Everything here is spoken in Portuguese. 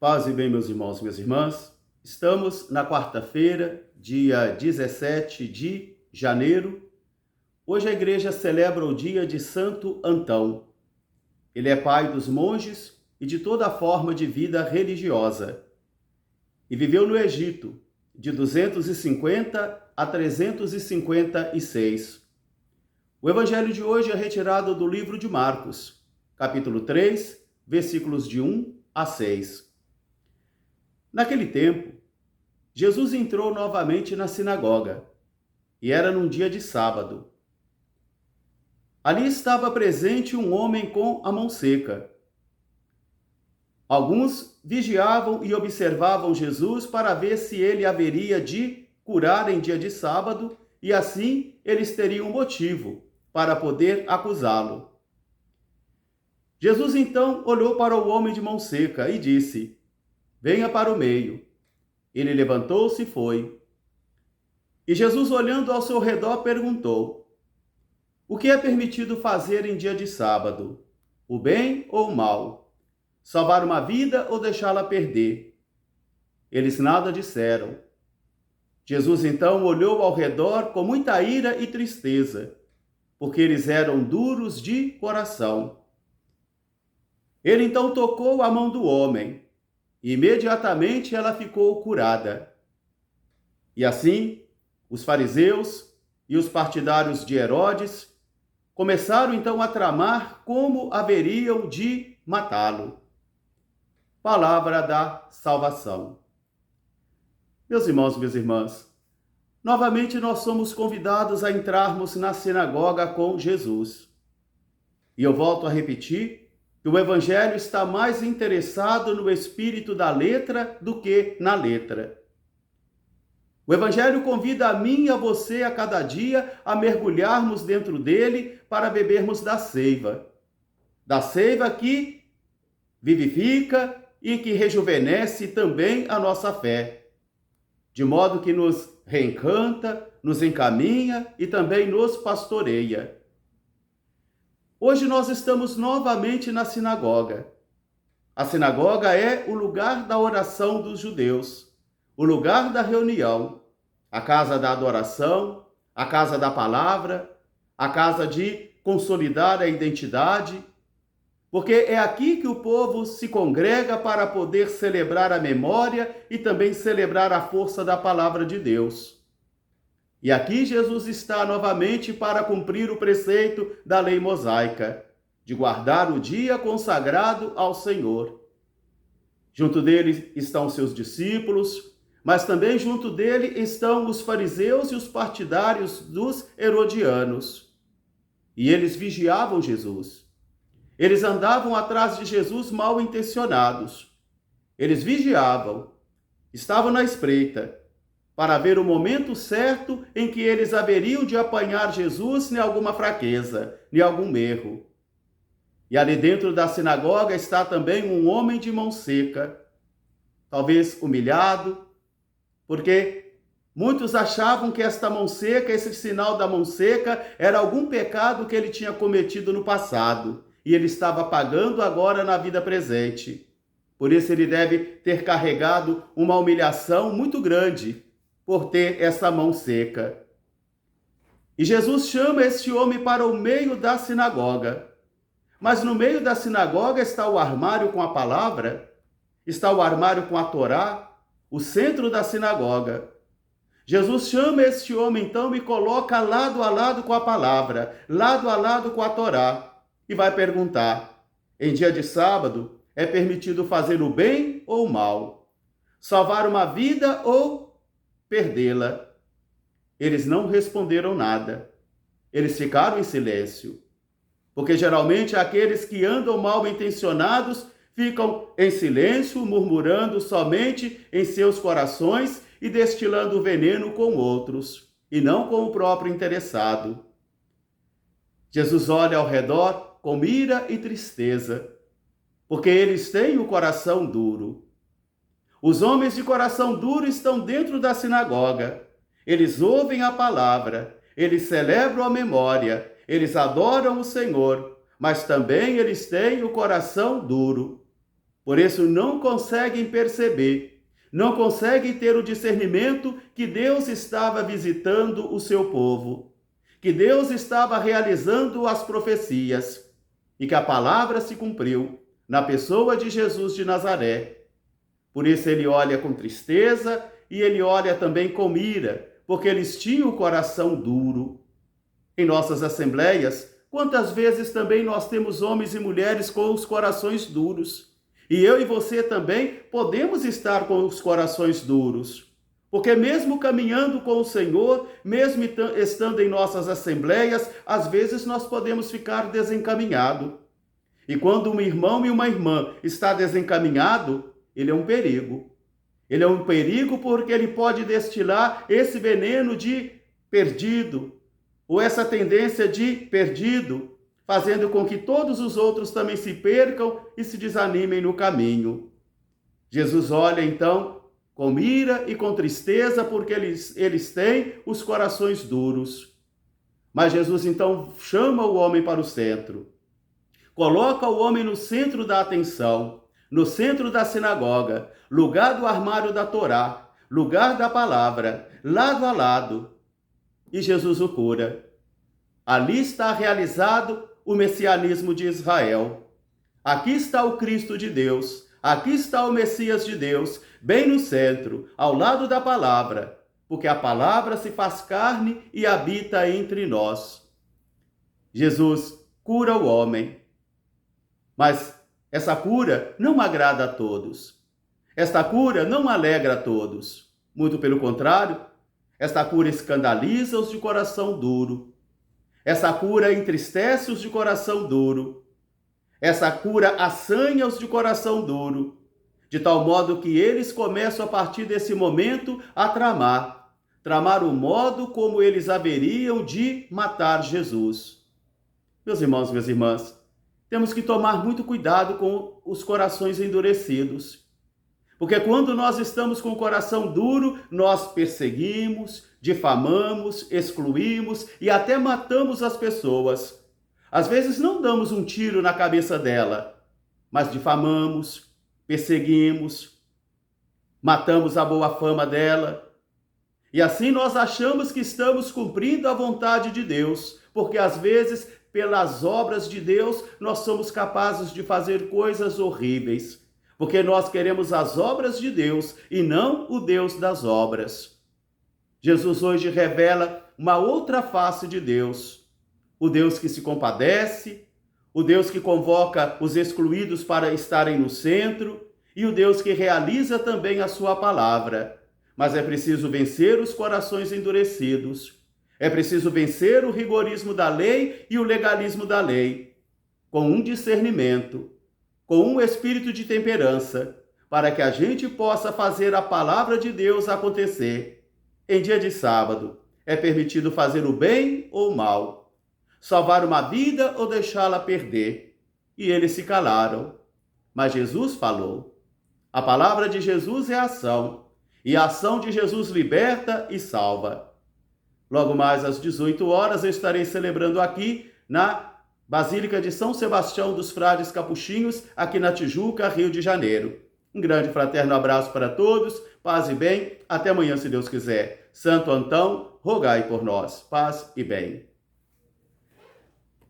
Paz e bem, meus irmãos e minhas irmãs. Estamos na quarta-feira, dia 17 de janeiro. Hoje a igreja celebra o dia de Santo Antão. Ele é pai dos monges e de toda forma de vida religiosa. E viveu no Egito, de 250 a 356. O evangelho de hoje é retirado do livro de Marcos, capítulo 3, versículos de 1 a 6. Naquele tempo, Jesus entrou novamente na sinagoga, e era num dia de sábado. Ali estava presente um homem com a mão seca. Alguns vigiavam e observavam Jesus para ver se ele haveria de curar em dia de sábado, e assim eles teriam motivo para poder acusá-lo. Jesus então olhou para o homem de mão seca e disse: "Venha para o meio." Ele levantou-se e foi. E Jesus, olhando ao seu redor, perguntou: "O que é permitido fazer em dia de sábado? O bem ou o mal? Salvar uma vida ou deixá-la perder?" Eles nada disseram. Jesus então olhou ao redor com muita ira e tristeza, porque eles eram duros de coração. Ele então tocou a mão do homem, e imediatamente ela ficou curada. E assim, os fariseus e os partidários de Herodes começaram então a tramar como haveriam de matá-lo. Palavra da salvação. Meus irmãos e minhas irmãs, novamente nós somos convidados a entrarmos na sinagoga com Jesus. E eu volto a repetir que o Evangelho está mais interessado no espírito da letra do que na letra. O Evangelho convida a mim e a você a cada dia a mergulharmos dentro dele para bebermos da seiva que vivifica e que rejuvenesce também a nossa fé, de modo que nos reencanta, nos encaminha e também nos pastoreia. Hoje nós estamos novamente na sinagoga. A sinagoga é o lugar da oração dos judeus, o lugar da reunião, a casa da adoração, a casa da palavra, a casa de consolidar a identidade, porque é aqui que o povo se congrega para poder celebrar a memória e também celebrar a força da palavra de Deus. E aqui Jesus está novamente para cumprir o preceito da lei mosaica, de guardar o dia consagrado ao Senhor. Junto dele estão seus discípulos, mas também junto dele estão os fariseus e os partidários dos herodianos. E eles vigiavam Jesus. Eles andavam atrás de Jesus mal intencionados. Eles vigiavam, estavam na espreita, para ver o momento certo em que eles haveriam de apanhar Jesus em alguma fraqueza, em algum erro. E ali dentro da sinagoga está também um homem de mão seca, talvez humilhado, porque muitos achavam que esta mão seca, esse sinal da mão seca, era algum pecado que ele tinha cometido no passado, e ele estava pagando agora na vida presente. Por isso ele deve ter carregado uma humilhação muito grande, por ter essa mão seca. E Jesus chama este homem para o meio da sinagoga. Mas no meio da sinagoga está o armário com a palavra, está o armário com a Torá, o centro da sinagoga. Jesus chama este homem então e coloca lado a lado com a palavra, lado a lado com a Torá, e vai perguntar: em dia de sábado é permitido fazer o bem ou o mal? Salvar uma vida ou perdê-la? Eles não responderam nada. Eles ficaram em silêncio. Porque geralmente aqueles que andam mal intencionados ficam em silêncio, murmurando somente em seus corações e destilando veneno com outros, e não com o próprio interessado. Jesus olha ao redor com ira e tristeza, porque eles têm o coração duro. Os homens de coração duro estão dentro da sinagoga. Eles ouvem a palavra, eles celebram a memória, eles adoram o Senhor, mas também eles têm o coração duro. Por isso não conseguem perceber, não conseguem ter o discernimento que Deus estava visitando o seu povo, que Deus estava realizando as profecias e que a palavra se cumpriu na pessoa de Jesus de Nazaré. Por isso ele olha com tristeza e ele olha também com ira, porque eles tinham o coração duro. Em nossas assembleias, quantas vezes também nós temos homens e mulheres com os corações duros. E eu e você também podemos estar com os corações duros. Porque mesmo caminhando com o Senhor, mesmo estando em nossas assembleias, às vezes nós podemos ficar desencaminhados. E quando um irmão e uma irmã está desencaminhado, ele é um perigo. Ele é um perigo porque ele pode destilar esse veneno de perdido, ou essa tendência de perdido, fazendo com que todos os outros também se percam e se desanimem no caminho. Jesus olha então com ira e com tristeza porque eles têm os corações duros. Mas Jesus então chama o homem para o centro. Coloca o homem no centro da atenção, no centro da sinagoga, lugar do armário da Torá, lugar da palavra, lado a lado. E Jesus o cura. Ali está realizado o messianismo de Israel. Aqui está o Cristo de Deus, aqui está o Messias de Deus, bem no centro, ao lado da palavra, porque a palavra se faz carne e habita entre nós. Jesus cura o homem. Mas essa cura não agrada a todos. Esta cura não alegra a todos. Muito pelo contrário, esta cura escandaliza os de coração duro. Essa cura entristece os de coração duro. Essa cura assanha os de coração duro, de tal modo que eles começam a partir desse momento a tramar o modo como eles haveriam de matar Jesus. Meus irmãos, minhas irmãs, temos que tomar muito cuidado com os corações endurecidos. Porque quando nós estamos com o coração duro, nós perseguimos, difamamos, excluímos e até matamos as pessoas. Às vezes não damos um tiro na cabeça dela, mas difamamos, perseguimos, matamos a boa fama dela. E assim nós achamos que estamos cumprindo a vontade de Deus, porque às vezes, pelas obras de Deus, nós somos capazes de fazer coisas horríveis, porque nós queremos as obras de Deus e não o Deus das obras. Jesus hoje revela uma outra face de Deus, o Deus que se compadece, o Deus que convoca os excluídos para estarem no centro e o Deus que realiza também a sua palavra. Mas é preciso vencer os corações endurecidos. É preciso vencer o rigorismo da lei e o legalismo da lei, com um discernimento, com um espírito de temperança, para que a gente possa fazer a palavra de Deus acontecer. Em dia de sábado, é permitido fazer o bem ou o mal, salvar uma vida ou deixá-la perder. E eles se calaram. Mas Jesus falou. A palavra de Jesus é ação, e a ação de Jesus liberta e salva. Logo mais às 18 horas eu estarei celebrando aqui na Basílica de São Sebastião dos Frades Capuchinhos, aqui na Tijuca, Rio de Janeiro. Um grande fraterno abraço para todos, paz e bem, até amanhã se Deus quiser. Santo Antão, rogai por nós, paz e bem.